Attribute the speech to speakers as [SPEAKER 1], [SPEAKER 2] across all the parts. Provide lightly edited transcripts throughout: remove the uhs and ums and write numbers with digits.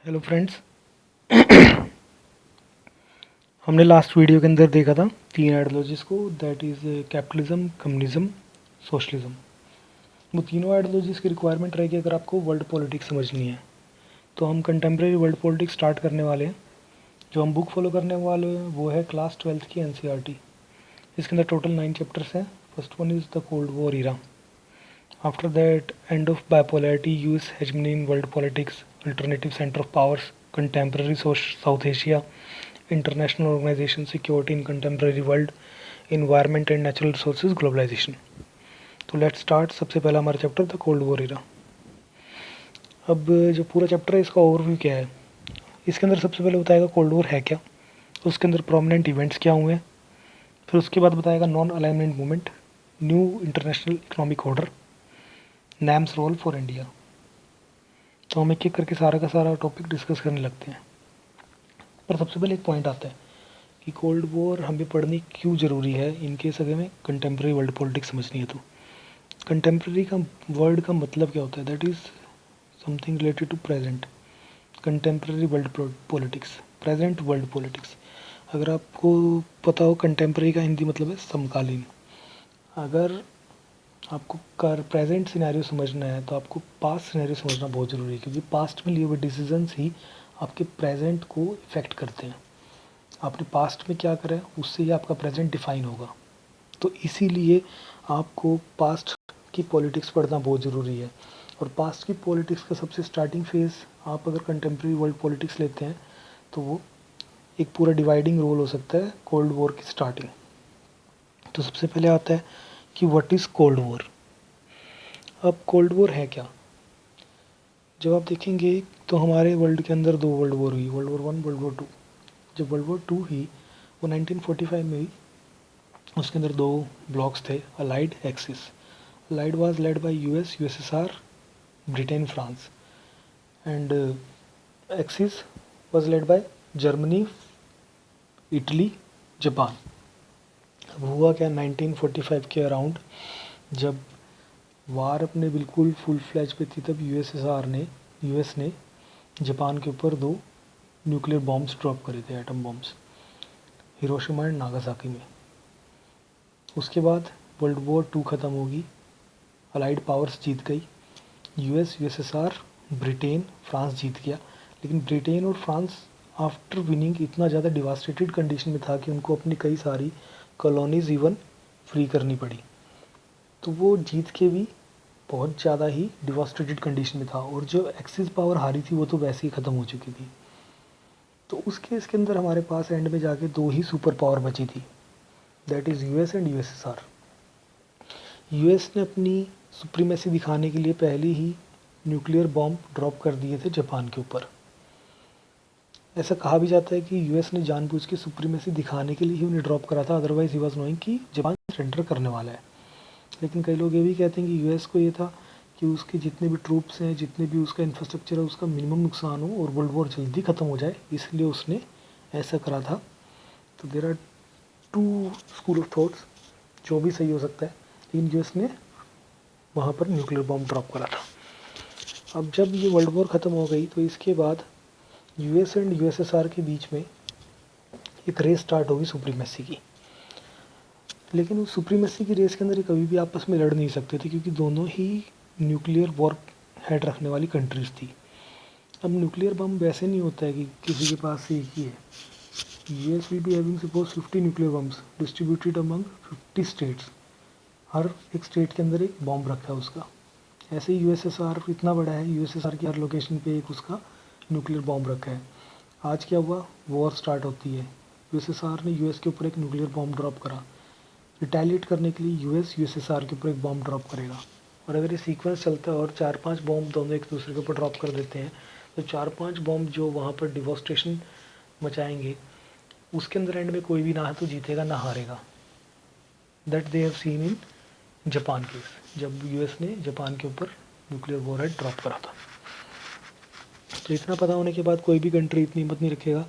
[SPEAKER 1] Hello friends. हमने last video के अंदर देखा था 3 आइडियोलॉजीज़ को, that is capitalism, communism, socialism. वो तीनों आइडियोलॉजीज़ की रिक्वायरमेंट रहेगी अगर आपको वर्ल्ड पॉलिटिक्स समझनी है। तो हम कंटेम्प्रेरी वर्ल्ड पॉलिटिक्स स्टार्ट करने वाले हैं। जो हम बुक फॉलो करने वाले हैं वो है क्लास 12th की NCERT। इसके अंदर टोटल 9 चैप्टर्स हैं। First one is the cold war era. After that end of bipolarity, US hegemony in world politics, alternative center of powers, contemporary South Asia, international organization, security in contemporary world, environment and natural resources, globalization। तो let's start. सबसे पहला हमारा chapter था cold war इरा। अब जो पूरा chapter है इसका ओवरव्यू क्या है, इसके अंदर सबसे पहले बताएगा कोल्ड वॉर है क्या, उसके अंदर प्रोमिनेंट इवेंट्स क्या हुए हैं, फिर उसके बाद बताएगा non alignment movement, new international economic order, NAM's role for India. तो हम एक एक करके सारा का सारा टॉपिक डिस्कस करने लगते हैं। पर सबसे पहले एक पॉइंट आता है कि कोल्ड वॉर हमें पढ़नी क्यों ज़रूरी है इन केस अगर हमें कंटेम्प्रेरी वर्ल्ड पॉलिटिक्स समझनी है। तो कंटेम्प्रेरी का वर्ड का मतलब क्या होता है, that is something related to present. Contemporary world politics, present world politics. अगर आपको पता हो कंटेम्प्रेरी का हिंदी मतलब है समकालीन। अगर आपको कर प्रेजेंट सिनेरियो समझना है तो आपको पास्ट सिनेरियो समझना बहुत ज़रूरी है, क्योंकि पास्ट में लिए हुए डिसीजंस ही आपके प्रेजेंट को इफ़ेक्ट करते हैं। आपने पास्ट में क्या करा है उससे ही आपका प्रेजेंट डिफाइन होगा। तो इसीलिए आपको पास्ट की पॉलिटिक्स पढ़ना बहुत ज़रूरी है। और पास्ट की पॉलिटिक्स का सबसे स्टार्टिंग फेज़ आप अगर कंटेम्प्रेरी वर्ल्ड पॉलिटिक्स लेते हैं तो वो एक पूरा डिवाइडिंग रोल हो सकता है कोल्ड वॉर की स्टार्टिंग। तो सबसे पहले आता है कि व्हाट इज़ कोल्ड वॉर। अब कोल्ड वॉर है क्या, जब आप देखेंगे तो हमारे वर्ल्ड के अंदर 2 वर्ल्ड वॉर हुई, वर्ल्ड वॉर 1, वर्ल्ड वॉर 2। जब वर्ल्ड वॉर 2 हुई वो 1945 में हुई। उसके अंदर 2 ब्लॉक्स थे, allied, axis. Allied was led by US, USSR, Britain, France, and axis was led by Germany, Italy, Japan. अब हुआ क्या 1945 के अराउंड, जब वार अपने बिल्कुल फुल फ्लैज पे थी, तब यूएस ने जापान के ऊपर 2 न्यूक्लियर बॉम्ब्स ड्रॉप करे थे, atom bombs, Hiroshima and Nagasaki में। उसके बाद वर्ल्ड वॉर 2 ख़त्म होगी, अलाइड पावर्स जीत गई, यूएस, यूएसएसआर, ब्रिटेन, फ्रांस जीत गया। लेकिन ब्रिटेन और फ्रांस आफ्टर विनिंग इतना ज़्यादा डिवास्टेटेड कंडीशन में था कि उनको अपनी कई सारी कॉलोनीज़ इवन फ्री करनी पड़ी। तो वो जीत के भी बहुत ज़्यादा ही डिवास्टेटेड कंडीशन में था, और जो एक्सिस पावर हारी थी वो तो वैसे ही ख़त्म हो चुकी थी। तो उस केस के अंदर हमारे पास एंड में जाके 2 ही सुपर पावर बची थी, that is US and USSR. US ने अपनी सुप्रीमेसी दिखाने के लिए पहले ही न्यूक्लियर बॉम्ब ड्रॉप कर दिए थे जापान के ऊपर। ऐसा कहा भी जाता है कि यूएस ने जानबूझ के सुप्रीमेसी दिखाने के लिए ही उन्हें ड्रॉप करा था, अदरवाइज ही वाज नोइंग कि जापान सरेंडर करने वाला है। लेकिन कई लोग ये भी कहते हैं कि यूएस को ये था कि उसके जितने भी ट्रूप्स हैं, जितने भी उसका इंफ्रास्ट्रक्चर है, उसका मिनिमम नुकसान हो और वर्ल्ड वॉर जल्दी ख़त्म हो जाए, इसलिए उसने ऐसा करा था। तो there are 2 school of thoughts, जो भी सही हो सकता है, लेकिन यूएस ने वहाँ पर न्यूक्लियर बॉम्ब ड्रॉप करा था। अब जब ये वर्ल्ड वॉर ख़त्म हो गई तो इसके बाद यूएस एंड यूएसएसआर के बीच में एक रेस स्टार्ट होगी सुप्रीमेसी की। लेकिन उस सुप्रीमेसी की रेस के अंदर ये कभी भी आपस में लड़ नहीं सकते थे, क्योंकि दोनों ही न्यूक्लियर वॉर हेड रखने वाली कंट्रीज़ थी। अब न्यूक्लियर बम वैसे नहीं होता है कि किसी के पास एक ही है। US will be having suppose 50 nuclear bombs distributed among 50 states. हर एक स्टेट के अंदर एक बॉम्ब रखा है उसका। ऐसे ही यूएसएसआर इतना बड़ा है, यूएसएसआर की हर लोकेशन पे एक उसका न्यूक्लियर बॉम्ब रखा है। आज क्या हुआ, वॉर स्टार्ट होती है, यूएसएसआर ने यूएस के ऊपर एक न्यूक्लियर बॉम्ब ड्रॉप करा। रिटेलिएट करने के लिए यूएस यूएसएसआर के ऊपर एक बॉम्ब ड्रॉप करेगा। और अगर ये सीक्वेंस चलता है और 4-5 बॉम्ब दोनों एक दूसरे के ऊपर ड्रॉप कर देते हैं, तो 4-5 बॉम्ब जो वहाँ पर डिवोस्टेशन मचाएंगे, उसके अंदर एंड में कोई भी ना तो जीतेगा ना हारेगा। That they have seen in Japan case, जब यूएस ने जापान के ऊपर न्यूक्लियर वॉरहेड ड्रॉप करा था। तो इतना पता होने के बाद कोई भी कंट्री इतनी हिम्मत नहीं रखेगा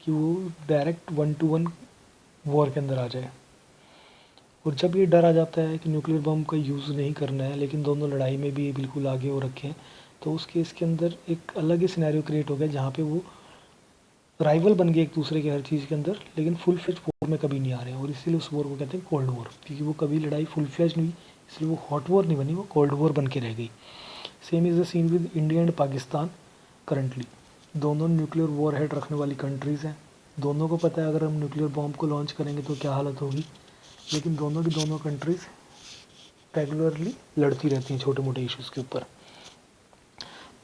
[SPEAKER 1] कि वो डायरेक्ट 1-to-1 वॉर के अंदर आ जाए। और जब ये डर आ जाता है कि न्यूक्लियर बम का यूज़ नहीं करना है, लेकिन दोनों लड़ाई में भी बिल्कुल आगे हो रखे हैं, तो उस केस के अंदर एक अलग ही सिनेरियो क्रिएट हो गया जहाँ पे वो राइवल बन गए एक दूसरे के हर चीज़ के अंदर, लेकिन फुल फ्लेज वॉर में कभी नहीं आ रहे हैं। और इसीलिए उस वॉर को कहते हैं कोल्ड वॉर, क्योंकि वो कभी लड़ाई फुल फ्लेज नहीं हुई, इसलिए वो हॉट वॉर नहीं बनी, वो कोल्ड वॉर बन के रह गई। Same is the scene with India and Pakistan currently. दोनों न्यूक्लियर वॉर हेड रखने वाली कंट्रीज़ हैं। दोनों को पता है अगर हम न्यूक्लियर बॉम्ब को लॉन्च करेंगे तो क्या हालत होगी, लेकिन दोनों की दोनों कंट्रीज़ रेगुलरली लड़ती रहती हैं छोटे मोटे इश्यूज़ के ऊपर।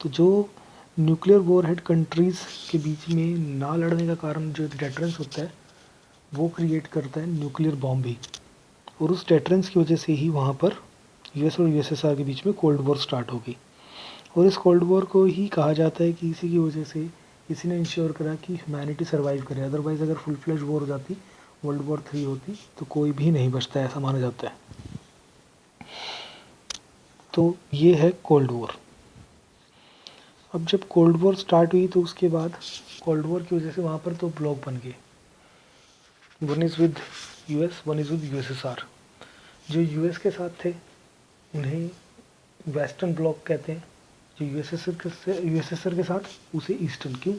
[SPEAKER 1] तो जो न्यूक्लियर वॉर हेड कंट्रीज़ के बीच में ना लड़ने का कारण जो डेटरेंस होता है वो क्रिएट करता है न्यूक्लियर बॉम्ब ही। और उस डेटरेंस की वजह से ही वहाँ पर यूएस और यूएसएसआर के बीच में कोल्ड वॉर स्टार्ट हो गई। और इस कोल्ड वॉर को ही कहा जाता है कि इसी की वजह से इसी ने इंश्योर करा कि ह्यूमैनिटी सर्वाइव करे। अदरवाइज़ अगर फुल फ्लेज वॉर हो जाती, वर्ल्ड वॉर 3 होती, तो कोई भी नहीं बचता, ऐसा माना जाता है। तो ये है कोल्ड वॉर। अब जब कोल्ड वॉर स्टार्ट हुई तो उसके बाद कोल्ड वॉर की वजह से वहाँ पर 2 ब्लॉक बन गए। One is with US, one is with USSR. जो यूएस के साथ थे उन्हें वेस्टर्न ब्लॉक कहते हैं, जो यूएसएसआर के साथ उसे ईस्टर्न। क्यों?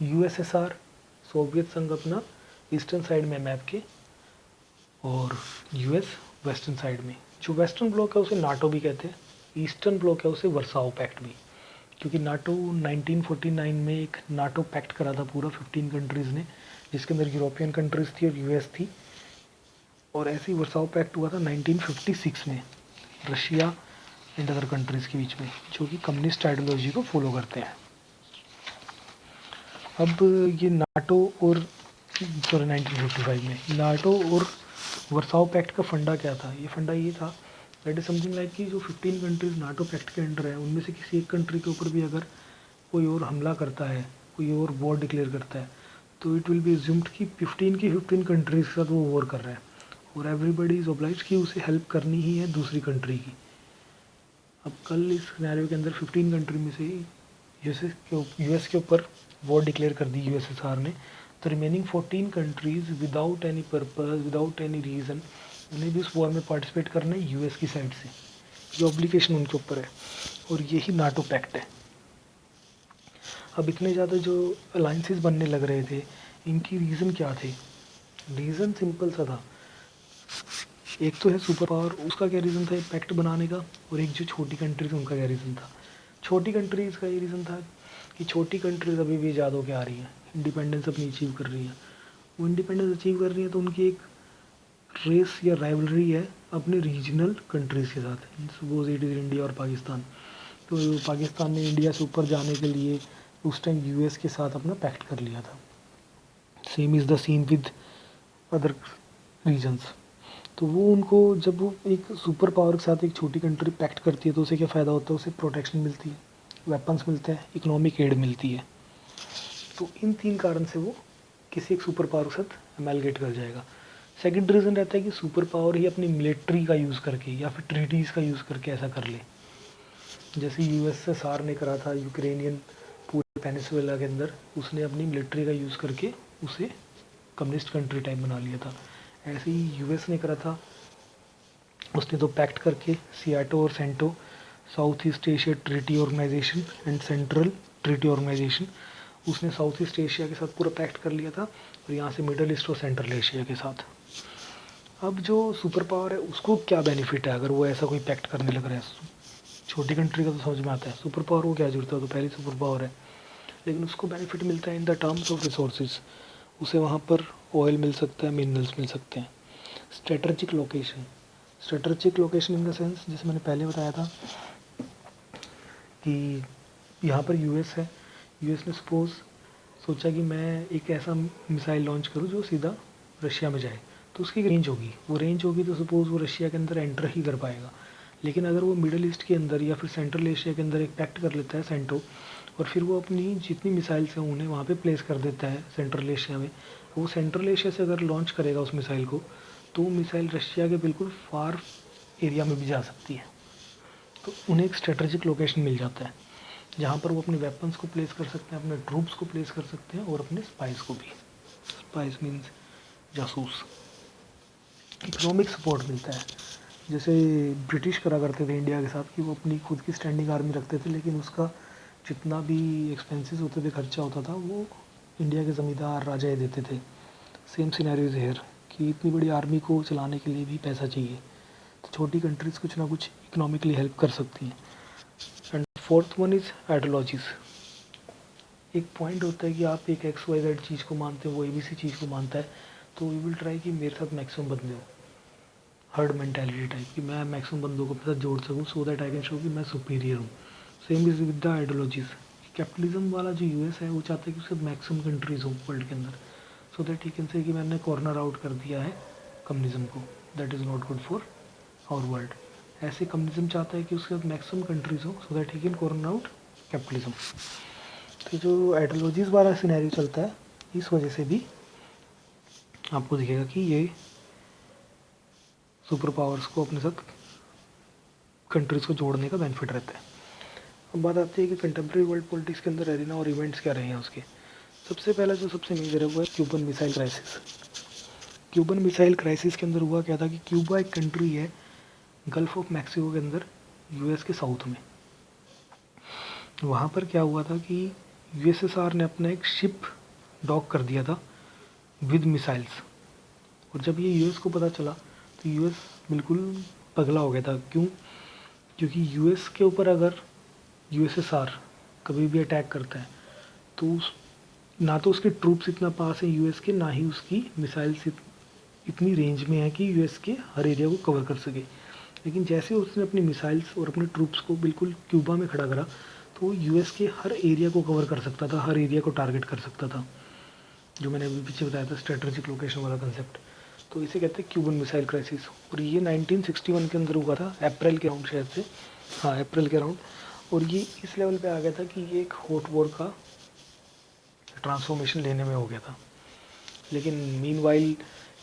[SPEAKER 1] यूएसएसआर सोवियत संघ अपना ईस्टर्न साइड में मैप के, और यूएस वेस्टर्न साइड में। जो वेस्टर्न ब्लॉक है उसे नाटो भी कहते हैं, ईस्टर्न ब्लॉक है उसे वर्साओ पैक्ट भी, क्योंकि नाटो 1949 में एक नाटो पैक्ट करा था पूरा 15 कंट्रीज़ ने, जिसके अंदर यूरोपियन कंट्रीज़ थी और यूएस थी। और ऐसे ही वर्साओ पैक्ट हुआ था 1956 में रशिया एंड अदर कंट्रीज़ के बीच में, जो कि कम्युनिस्ट आइडियोलॉजी को फॉलो करते हैं। अब ये नाटो और 1955 में नाटो और वर्साओ पैक्ट का फंडा क्या था? ये फंडा ये था दैट इज समथिंग लाइक कि जो 15 कंट्रीज नाटो पैक्ट के अंडर है उनमें से किसी एक कंट्री के ऊपर भी अगर कोई और हमला करता है, कोई और वॉर डिक्लेयर करता है, तो इट विल बी एज्यूम्ड कि 15 की 15 कंट्रीज के साथ वो वॉर कर रहा है और एवरीबडी इज ऑब्लाइज्ड कि उसे हेल्प करनी ही है दूसरी कंट्री की। अब कल इस सिनेरियो के अंदर 15 कंट्री में से यूएस के ऊपर वॉर डिक्लेयर कर दी यूएसएसआर ने, तो remaining 14 countries without any purpose, without any reason, उन्हें भी उस वॉर में पार्टिसिपेट करना है यूएस की साइड से। ये ऑब्लिगेशन उनके ऊपर है और यही नाटो पैक्ट है। अब इतने ज़्यादा जो अलाइंसेस बनने लग रहे थे, इनकी रीज़न क्या थे? रीज़न सिंपल सा था। एक तो है सुपर पावर, उसका क्या रीज़न था पैक्ट बनाने का, और एक जो छोटी कंट्रीज उनका क्या रीज़न था। छोटी कंट्रीज़ का ये रीज़न था कि छोटी कंट्रीज़ अभी भी आज़ाद होकर आ रही हैं, इंडिपेंडेंस अपनी अचीव कर रही हैं। वो इंडिपेंडेंस अचीव कर रही हैं तो उनकी एक रेस या राइवलरी है अपने रीजनल कंट्रीज़ के साथ, सपोज इट इज़ इंडिया और पाकिस्तान। तो पाकिस्तान ने इंडिया से ऊपर जाने के लिए उस टाइम यूएस के साथ अपना पैक्ट कर लिया था। Same is the scene with other regions. तो वो उनको जब वो एक सुपर पावर के साथ एक छोटी कंट्री पैक्ट करती है तो उसे क्या फ़ायदा होता है? उसे प्रोटेक्शन मिलती है, वेपन्स मिलते हैं, इकोनॉमिक एड मिलती है। तो इन 3 कारण से वो किसी एक सुपर पावर के साथ अमेलगेट कर जाएगा। सेकंड रीज़न रहता है कि सुपर पावर ही अपनी मिलिट्री का यूज़ करके या फिर ट्रीटीज़ का यूज़ करके ऐसा कर ले। जैसे यूएसएसआर ने करा था यूक्रेनियन पूरे पेनिसुला के अंदर, उसने अपनी मिलिट्री का यूज़ करके उसे कम्युनिस्ट कंट्री टाइप बना लिया था। ऐसे ही यूएस ने करा था, उसने तो पैक्ट करके सियाटो और CENTO, South East Asia Treaty Organization and Central Treaty Organization, उसने साउथ ईस्ट एशिया के साथ पूरा पैक्ट कर लिया था और यहाँ से मिडल ईस्ट और सेंट्रल एशिया के साथ। अब जो सुपर पावर है उसको क्या बेनिफिट है अगर वो ऐसा कोई पैक्ट करने लग रहा है? छोटी कंट्री का तो समझ में आता है, सुपर पावर को क्या जरूरत है, तो पहली सुपर पावर है, लेकिन उसको बेनिफिट मिलता है in the terms of resources. उसे वहाँ पर ऑयल मिल सकता है, मिनरल्स मिल सकते हैं। Strategic location, strategic location in the sense जैसे मैंने पहले बताया था कि यहाँ पर यूएस है, यूएस ने सपोज़ सोचा कि मैं एक ऐसा मिसाइल लॉन्च करूँ जो सीधा रशिया में जाए, तो उसकी रेंज होगी, वो रेंज होगी तो सपोज़ वो रशिया के अंदर एंटर ही कर पाएगा। लेकिन अगर वो मिडल ईस्ट के अंदर या फिर सेंट्रल एशिया के अंदर एक पैक्ट कर लेता है सेंटो, और फिर वो अपनी जितनी मिसाइल्स हैं उन्हें वहाँ पे प्लेस कर देता है सेंट्रल एशिया में, वो सेंट्रल एशिया से अगर लॉन्च करेगा उस मिसाइल को, तो वो मिसाइल रशिया के बिल्कुल फार एरिया में भी जा सकती है। तो उन्हें एक स्ट्रेटजिक लोकेशन मिल जाता है जहाँ पर वो अपने वेपन्स को प्लेस कर सकते हैं, अपने ट्रूप्स को प्लेस कर सकते हैं और अपने स्पाइस को भी। स्पाइस मीन्स जासूस। इकोनॉमिक सपोर्ट मिलता है, जैसे ब्रिटिश करा करते थे इंडिया के साथ कि वो अपनी खुद की स्टैंडिंग आर्मी रखते थे, लेकिन उसका जितना भी एक्सपेंसेस होते थे, खर्चा होता था, वो इंडिया के ज़मींदार राजा ही देते थे। सेम सिनेरियोज हेयर कि इतनी बड़ी आर्मी को चलाने के लिए भी पैसा चाहिए, तो छोटी कंट्रीज़ कुछ ना कुछ इकोनॉमिकली हेल्प कर सकती हैं। And fourth one is ideologies. एक पॉइंट होता है कि आप एक एक्स वाई जेड चीज़ को मानते हो, वो ABC चीज़ को मानता है, तो वी विल ट्राई कि मेरे साथ मैक्सिमम बंदे हो, हर्ड मेंटालिटी टाइप कि मैं मैक्सिमम बंदों को अपने साथ जोड़ सकूँ, so that I can show कि मैं सुपीरियर हूँ। Same is with the ideologies. Capitalism वाला जो US है वो चाहता है कि उसके मैक्सिमम कंट्रीज़ हो वर्ल्ड के अंदर, सो दैट ही कैन से कि मैंने कॉर्नर आउट कर दिया है कम्युनिज्म को, that is not good for our world. ऐसे कम्युनिज्म चाहता है कि उसके साथ मैक्सिमम कंट्रीज़ हो, so that he can corner out capitalism. तो जो आइडियोलॉजीज़ वाला सिनेरियो चलता है, इस वजह से भी आपको दिखेगा कि ये सुपर पावर्स को अपने साथ कंट्रीज़ को जोड़ने का बेनिफिट रहता है। अब बात आती है कि कंटेम्प्रेरी वर्ल्ड पॉलिटिक्स के अंदर एरिना और इवेंट्स क्या रहे हैं उसके। सबसे पहला जो सबसे मेजर है वो है Cuban missile crisis. Cuban missile crisis के अंदर हुआ क्या था कि क्यूबा एक कंट्री है गल्फ ऑफ मैक्सिको के अंदर, US के साउथ में। वहाँ पर क्या हुआ था कि USSR ने अपना एक शिप डॉक कर दिया था विद मिसाइल्स, और जब ये US को पता चला तो US बिल्कुल पगला हो गया था। क्यों? क्योंकि US के ऊपर अगर USSR कभी भी अटैक करता है तो ना तो उसके ट्रूप्स इतना पास है US के, ना ही उसकी मिसाइल्स इतनी रेंज में है कि US के हर एरिया को कवर कर सके। लेकिन जैसे उसने अपनी मिसाइल्स और अपने ट्रूप्स को बिल्कुल क्यूबा में खड़ा करा, तो वो US के हर एरिया को कवर कर सकता था, हर एरिया को टारगेट कर सकता था, जो मैंने अभी पीछे बताया था स्ट्रेटेजिक लोकेशन वाला कंसेप्ट। तो इसे कहते हैं क्यूबन मिसाइल क्राइसिस, और ये 1961 के अंदर हुआ था, अप्रैल के अराउंड शायद से, हाँ अप्रैल के अराउंड। और ये इस लेवल पे आ गया था कि ये एक हॉट वॉर का ट्रांसफॉर्मेशन लेने में हो गया था। लेकिन मीनवाइल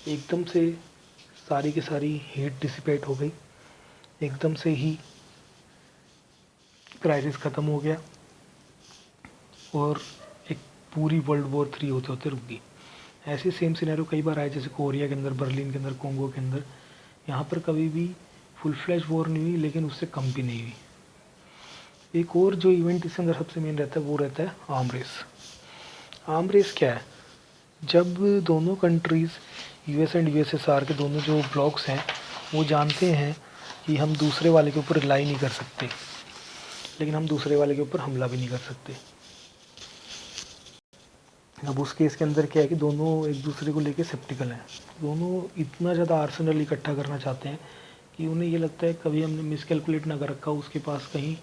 [SPEAKER 1] एकदम से सारी की सारी हीट डिसिपेट हो गई, एकदम से ही क्राइसिस ख़त्म हो गया और एक पूरी वर्ल्ड वॉर 3 होते होते रुक गई। ऐसे सेम सिनेरियो कई बार आए, जैसे कोरिया के अंदर, बर्लिन के अंदर, कोंगो के अंदर। यहाँ पर कभी भी फुल फ्लैश वॉर नहीं हुई, लेकिन उससे कम भी नहीं हुई। एक और जो इवेंट इसके अंदर सबसे मेन रहता है वो रहता है आर्म रेस। आर्म रेस क्या है? जब दोनों कंट्रीज़ US एंड USSR के दोनों जो ब्लॉक्स हैं वो जानते हैं कि हम दूसरे वाले के ऊपर रिलाई नहीं कर सकते, लेकिन हम दूसरे वाले के ऊपर हमला भी नहीं कर सकते। अब उस केस के अंदर क्या है कि दोनों एक दूसरे को लेके सेप्टिकल हैं, दोनों इतना ज़्यादा आर्सेनल इकट्ठा करना चाहते हैं कि उन्हें ये लगता है कभी हमने मिसकैलकुलेट ना कर रखा हो, उसके पास कहीं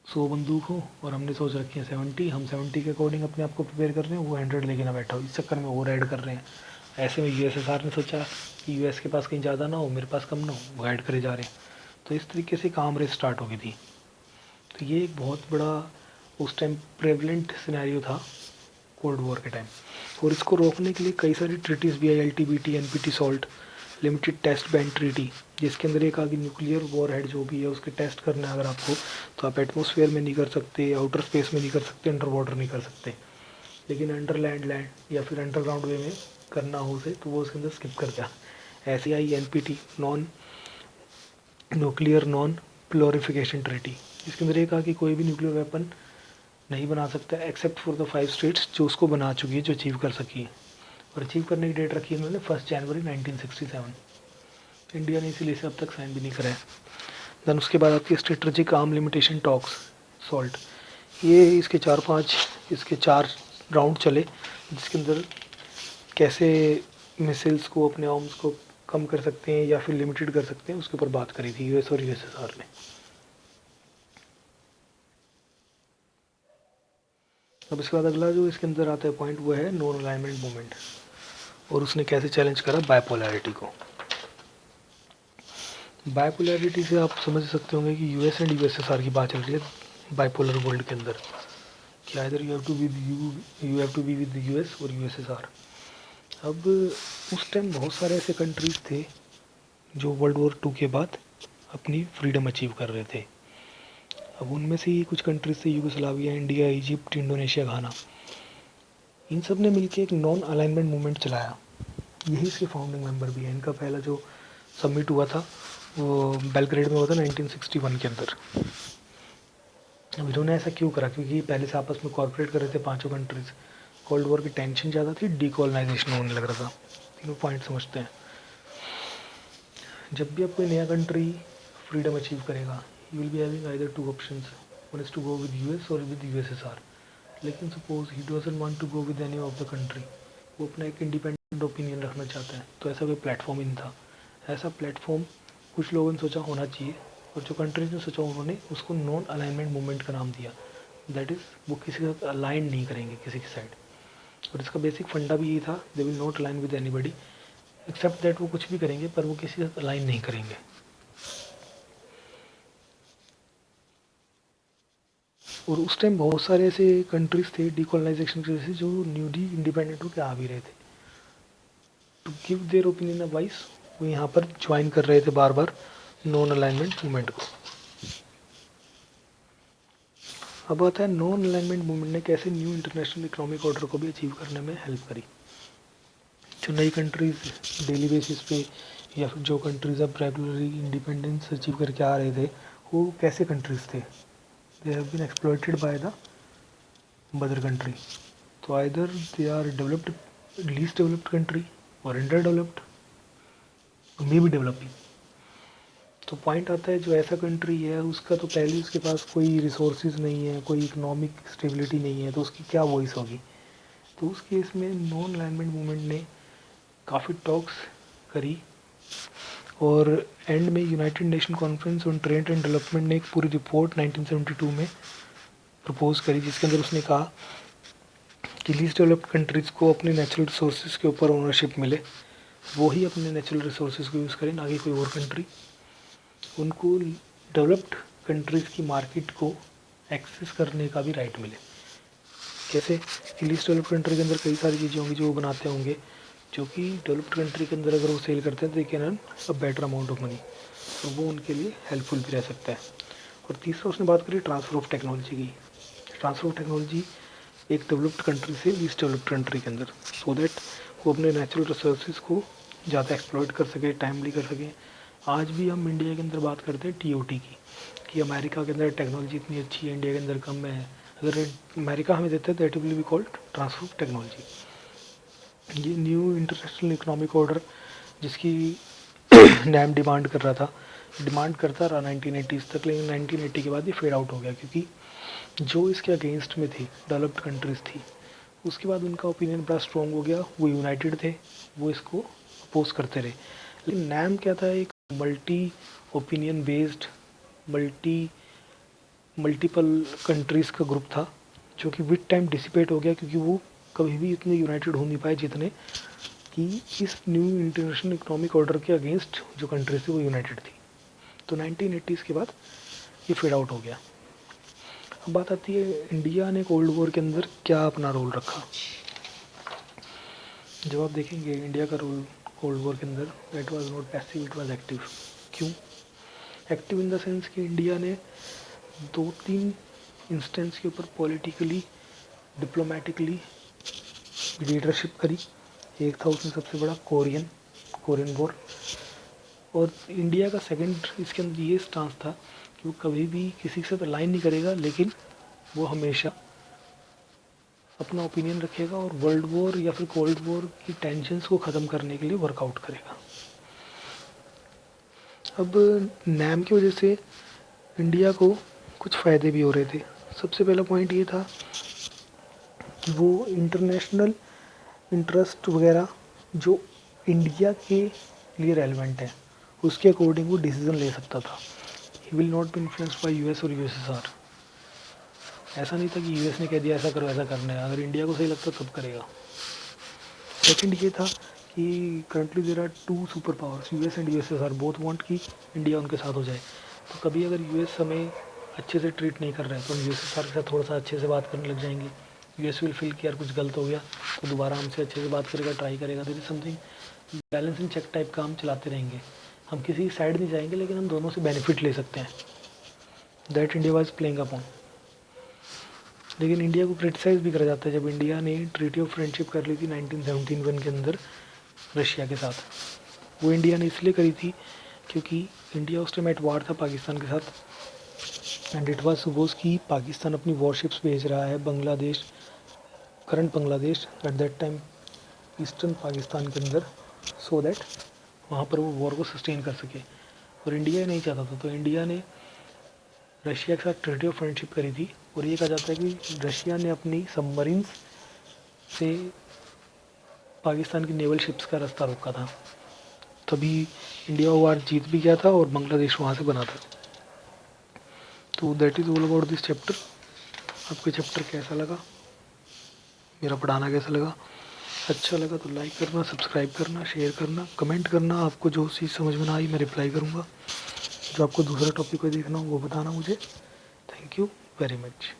[SPEAKER 1] 100 बंदूक हो और हमने सोच रखी है 70, हम 70 के अकॉर्डिंग अपने आप को प्रिपेयर कर रहे हैं, वो 100 लेके ना बैठा हो, इस चक्कर में ओवर ऐड कर रहे हैं। ऐसे में USSR ने सोचा कि US के पास कहीं ज़्यादा ना हो, मेरे पास कम ना हो, वो ऐड करे जा रहे हैं। तो इस तरीके से काम रेस स्टार्ट हो गई थी। तो ये एक बहुत बड़ा उस टाइम प्रेवलेंट सिनेरियो था कोल्ड वॉर के टाइम। और इसको रोकने के लिए कई सारी ट्रीटीज़ भी आई, LTBT, NPT, SALT, limited test ban treaty, जिसके अंदर एक आगे न्यूक्लियर वॉर हेड जो भी है उसके टेस्ट करना है अगर आपको, तो आप एटमॉस्फेयर में नहीं कर सकते, आउटर स्पेस में नहीं कर सकते, अंडर वाटर नहीं कर सकते, लेकिन अंडर लैंड या फिर अंडरग्राउंड वे में करना हो उसे, तो वो उसके अंदर स्किप कर गया। ऐसे आई NPT, non nuclear non proliferation treaty, जिसके अंदर एक कि कोई भी न्यूक्लियर वेपन नहीं बना सकता एक्सेप्ट फॉर द 5 स्टेट्स जो उसको बना चुकी है, जो अचीव कर सकी है। और अचीव करने की डेट रखी है उन्होंने 1 जनवरी 1967। इंडिया ने इसीलिए से अब तक साइन भी नहीं करा है। देन उसके बाद आती है strategic arm limitation talks, salt. ये इसके 4 राउंड चले, जिसके अंदर कैसे मिसाइल्स को, अपने आर्म्स को कम कर सकते हैं या फिर लिमिटेड कर सकते हैं, उसके ऊपर बात करी थी US और USSR ने। अब इसके बाद अगला जो इसके अंदर आता है पॉइंट वो है नॉन अलाइनमेंट मूवमेंट, और उसने कैसे चैलेंज करा बायपोलैरिटी को। बायपोलैरिटी से आप समझ सकते होंगे कि US एंड USSR की बात चल रही है बाइपोलर वर्ल्ड के अंदर, कि either you have to be with US और USSR। अब उस टाइम बहुत सारे ऐसे कंट्रीज़ थे जो वर्ल्ड वॉर 2 के बाद अपनी फ्रीडम अचीव कर रहे थे। अब उनमें से ही कुछ कंट्रीज थे, यूगोस्लाविया, इंडिया, इजिप्ट, इंडोनेशिया, घाना। इन सब ने मिलकर एक नॉन अलाइनमेंट मूवमेंट चलाया। यही इसके फाउंडिंग मेंबर भी हैं। इनका पहला जो सबमिट हुआ था, वो बेलग्रेड में हुआ था 1961 के अंदर। अब इन्होंने ऐसा क्यों करा? क्योंकि पहले से आपस में कॉर्पोरेट कर रहे थे पांचों कंट्रीज, कोल्ड वॉर की टेंशन ज़्यादा थी, डीकोलोनाइजेशन होने लग रहा था। तीनों पॉइंट समझते हैं। जब भी आप कोई नया कंट्री फ्रीडम अचीव करेगा, you will be having either two options, one is to go with US और विद यूएसएसआर। लेकिन suppose he doesn't want to go with any of the country, वो अपना एक इंडिपेंडेंट ओपिनियन रखना चाहता है, तो ऐसा कोई प्लेटफॉर्म ही नहीं था। ऐसा प्लेटफॉर्म कुछ लोगों ने सोचा होना चाहिए, और जो कंट्रीज ने सोचा उन्होंने उसको नॉन अलाइनमेंट मूवमेंट का नाम दिया। दैट इज़ वो किसी के साथ अलाइन नहीं करेंगे किसी की साइड, और इसका बेसिक फंडा भी यही था, they will not align with anybody except that. वो कुछ भी करेंगे पर वो किसी के साथ अलाइन नहीं करेंगे। और उस टाइम बहुत सारे ऐसे कंट्रीज थे डीकोलोनाइजेशन की वजह से जो न्यूली इंडिपेंडेंट होकर आ भी रहे थे, to give their opinion a voice, वो यहाँ पर ज्वाइन कर रहे थे बार बार नॉन अलाइनमेंट मूवमेंट को। अब आता है नॉन अलाइनमेंट मूवमेंट ने कैसे न्यू इंटरनेशनल इकोनॉमिक ऑर्डर को भी अचीव करने में हेल्प करी। जो नई कंट्रीज डेली बेसिस पे या फिर जो कंट्रीज अब रेगुलरली इंडिपेंडेंस अचीव करके आ रहे थे, वो कैसे कंट्रीज थे? They have been exploited by the mother country. तो either they are developed, least developed country, और under developed, may be developing. तो पॉइंट आता है जो ऐसा कंट्री है उसका तो पहले उसके पास कोई रिसोर्सेज नहीं है, कोई इकोनॉमिक स्टेबिलिटी नहीं है, तो उसकी क्या वॉइस होगी? तो उस केस में नॉन अलाइनमेंट मूवमेंट ने काफ़ी टॉक्स करी, और एंड में United nation conference on trade and development ने एक पूरी रिपोर्ट 1972 में प्रपोज करी, जिसके अंदर उसने कहा कि लीस्ट डेवलप्ड कंट्रीज़ को अपने नेचुरल रिसोर्सेज के ऊपर ओनरशिप मिले, वो ही अपने नेचुरल रिसोर्सेज को यूज़ करें, ना कि कोई और कंट्री। उनको डेवलप्ड कंट्रीज़ की मार्केट को एक्सेस करने का भी राइट मिले। कैसे कि लीस्ट डेवलप्ड कंट्री के अंदर कई सारी चीज़ें होंगी जो वो बनाते होंगे, जो कि डेवलप्ड कंट्री के अंदर अगर वो सेल करते हैं तो they can earn a better amount of money, तो वो उनके लिए हेल्पफुल भी रह सकता है। और तीसरा उसने बात करी ट्रांसफ़र ऑफ टेक्नोलॉजी की। ट्रांसफ़र ऑफ टेक्नोलॉजी एक डेवलप्ड कंट्री से लीस्ट डेवलप्ड कंट्री के अंदर, सो दैट वो अपने नेचुरल रिसोर्सेज को ज़्यादा एक्सप्लॉइट कर सके, टाइमली कर सके। आज भी हम इंडिया के अंदर बात करते हैं टीओटी की, कि अमेरिका के अंदर टेक्नोलॉजी इतनी अच्छी है, इंडिया के अंदर कम है। अगर अमेरिका हमें देता है that will be called transfer of technology. ये न्यू इंटरनेशनल इकोनॉमिक ऑर्डर जिसकी नैम डिमांड कर रहा था, डिमांड करता रहा 1980s तक, लेकिन 1980 के बाद ये फेड आउट हो गया, क्योंकि जो इसके अगेंस्ट में थी डेवलप्ड कंट्रीज़ थी, उसके बाद उनका ओपिनियन बड़ा स्ट्रॉन्ग हो गया, वो यूनाइटेड थे, वो इसको अपोज करते रहे। लेकिन नैम क्या था? एक multi opinion based multiple countries का ग्रुप था, जो कि विद टाइम डिसिपेट हो गया, क्योंकि वो कभी भी इतने यूनाइटेड हो नहीं पाए जितने कि इस न्यू इंटरनेशनल इकोनॉमिक ऑर्डर के अगेंस्ट जो कंट्रीज थी वो यूनाइटेड थी। तो 1980s के बाद ये फेड आउट हो गया। अब बात आती है इंडिया ने कोल्ड वॉर के अंदर क्या अपना रोल रखा। जब आप देखेंगे इंडिया का रोल कोल्ड वॉर के अंदर, that was not passive, it was active. क्यों एक्टिव? इन द सेंस कि इंडिया ने 2-3 इंस्टेंस के ऊपर पॉलिटिकली, डिप्लोमेटिकली लीडरशिप करी। एक था उसमें सबसे बड़ा कोरियन वॉर, और इंडिया का सेकंड इसके अंदर ये स्टांस था कि वो कभी भी किसी के साथ अलाइन नहीं करेगा, लेकिन वो हमेशा अपना ओपिनियन रखेगा और वर्ल्ड वॉर या फिर कोल्ड वॉर की टेंशन्स को ख़त्म करने के लिए वर्कआउट करेगा। अब नैम की वजह से इंडिया को कुछ फ़ायदे भी हो रहे थे। सबसे पहला पॉइंट ये था कि वो इंटरनेशनल इंटरेस्ट वगैरह जो इंडिया के लिए रेलिवेंट है उसके अकॉर्डिंग वो डिसीज़न ले सकता था। He will not be influenced by US और यूएसएसआर। ऐसा नहीं था कि यूएस ने कह दिया ऐसा करो ऐसा करना है, अगर इंडिया को सही लगता तब करेगा। सेकंड ये था कि currently there are 2 super powers, US and USSR, both want कि इंडिया उनके साथ हो जाए। तो कभी अगर यूएस हमें अच्छे से ट्रीट नहीं कर रहा है तो हम यूएसएसआर के साथ थोड़ा सा अच्छे से बात करने लग जाएंगे। यूएस विल फील कि यार कुछ गलत हो गया तो दोबारा हमसे अच्छे से बात करेगा, ट्राई करेगा। There is something balance and check type का हम चलाते रहेंगे। हम किसी साइड नहीं जाएंगे, लेकिन हम दोनों से बेनिफिट ले सकते हैं। That India was playing upon. लेकिन इंडिया को क्रिटिसाइज़ भी करा जाता है जब इंडिया ने ट्रीटी ऑफ फ्रेंडशिप कर ली थी 1971 के अंदर रशिया के साथ। वो इंडिया ने इसलिए करी थी क्योंकि इंडिया उस टाइम एट वार था पाकिस्तान के साथ, एंड इट वाज सपोज कि पाकिस्तान अपनी वॉरशिप्स भेज रहा है Bangladesh, current Bangladesh at that time eastern Pakistan के अंदर, सो दैट वहाँ पर वो वॉर को सस्टेन कर सके। और इंडिया नहीं चाहता था, तो इंडिया ने रशिया के साथ ट्रीटी ऑफ फ्रेंडशिप करी थी। और ये कहा जाता है कि रशिया ने अपनी सबमरीन्स से पाकिस्तान की नेवल शिप्स का रास्ता रोका था, तभी इंडिया वार जीत भी गया था और बांग्लादेश वहाँ से बना था। तो that is all about this chapter. आपको चैप्टर कैसा लगा, मेरा पढ़ाना कैसा लगा? अच्छा लगा तो लाइक करना, सब्सक्राइब करना, शेयर करना, कमेंट करना। आपको जो चीज़ समझ में ना आई मैं रिप्लाई करूँगा। जो आपको दूसरा टॉपिक कोई देखना हो वो बताना मुझे। Thank you very much.